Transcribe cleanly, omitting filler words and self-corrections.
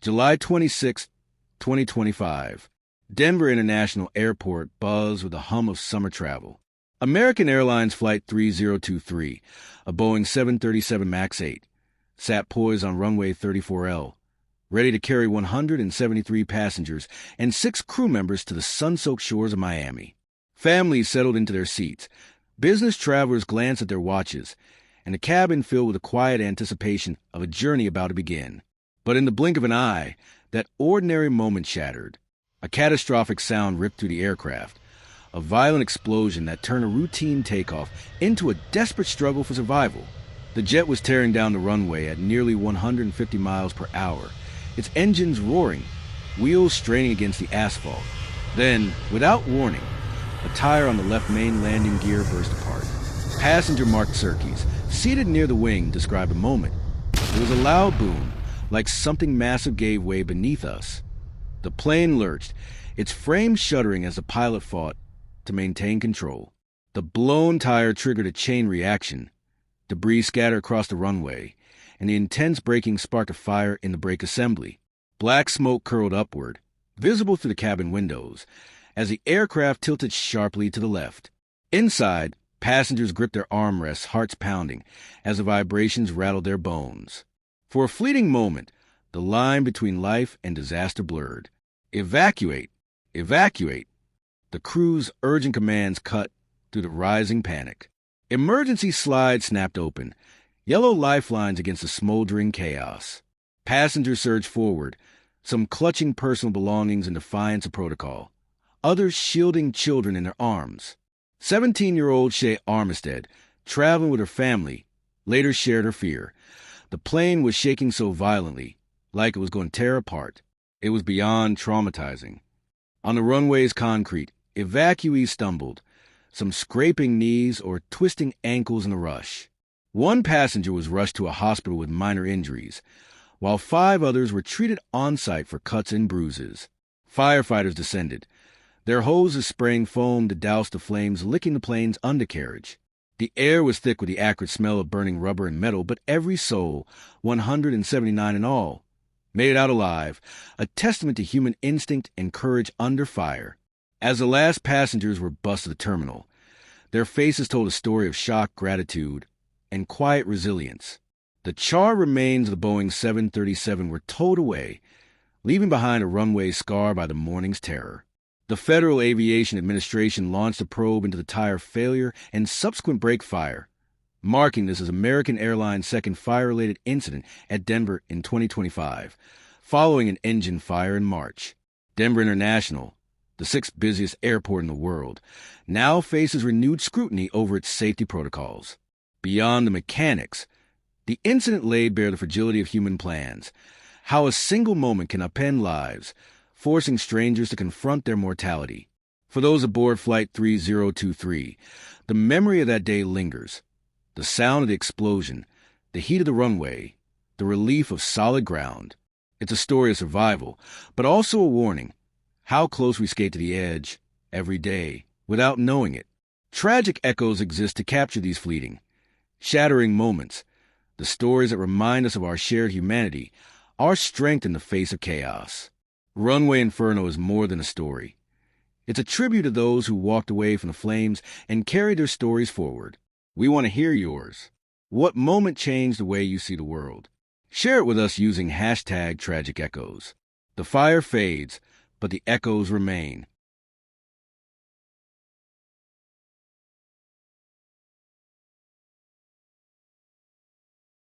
July 26, 2025. Denver International Airport buzzed with the hum of summer travel. American Airlines Flight 3023, a Boeing 737 MAX 8, sat poised on runway 34L, ready to carry 173 passengers and 6 crew members to the sun-soaked shores of Miami. Families settled into their seats. Business travelers glanced at their watches, and the cabin filled with a quiet anticipation of a journey about to begin. But in the blink of an eye, that ordinary moment shattered. A catastrophic sound ripped through the aircraft, a violent explosion that turned a routine takeoff into a desperate struggle for survival. The jet was tearing down the runway at nearly 150 miles per hour, its engines roaring, wheels straining against the asphalt. Then, without warning, a tire on the left main landing gear burst apart. Passenger Mark Serkis, seated near the wing, described a moment. It was a loud boom, like something massive gave way beneath us. The plane lurched, its frame shuddering as the pilot fought to maintain control. The blown tire triggered a chain reaction. Debris scattered across the runway, and the intense braking sparked a fire in the brake assembly. Black smoke curled upward, visible through the cabin windows, as the aircraft tilted sharply to the left. Inside, passengers gripped their armrests, hearts pounding, as the vibrations rattled their bones. For a fleeting moment, the line between life and disaster blurred. Evacuate! Evacuate! The crew's urgent commands cut through the rising panic. Emergency slides snapped open, yellow lifelines against the smoldering chaos. Passengers surged forward, some clutching personal belongings in defiance of protocol, others shielding children in their arms. 17-year-old Shay Armistead, traveling with her family, later shared her fear. The plane was shaking so violently, like it was going to tear apart. It was beyond traumatizing. On the runway's concrete, evacuees stumbled, some scraping knees or twisting ankles in the rush. One passenger was rushed to a hospital with minor injuries, while 5 others were treated on-site for cuts and bruises. Firefighters descended, their hoses spraying foam to douse the flames, licking the plane's undercarriage. The air was thick with the acrid smell of burning rubber and metal, but every soul, 179 in all, made it out alive, a testament to human instinct and courage under fire. As the last passengers were bussed to the terminal, their faces told a story of shock, gratitude, and quiet resilience. The charred remains of the Boeing 737 were towed away, leaving behind a runway scarred by the morning's terror. The Federal Aviation Administration launched a probe into the tire failure and subsequent brake fire, marking this as American Airlines' second fire-related incident at Denver in 2025, following an engine fire in March. Denver International, the 6th busiest airport in the world, now faces renewed scrutiny over its safety protocols. Beyond the mechanics, the incident laid bare the fragility of human plans, how a single moment can upend lives, forcing strangers to confront their mortality. For those aboard Flight 3023, the memory of that day lingers. The sound of the explosion, the heat of the runway, the relief of solid ground. It's a story of survival, but also a warning. How close we skate to the edge every day without knowing it. Tragic echoes exist to capture these fleeting, shattering moments, the stories that remind us of our shared humanity, our strength in the face of chaos. Runway Inferno is more than a story. It's a tribute to those who walked away from the flames and carried their stories forward. We want to hear yours. What moment changed the way you see the world? Share it with us using #TragicEchoes. The fire fades, but the echoes remain.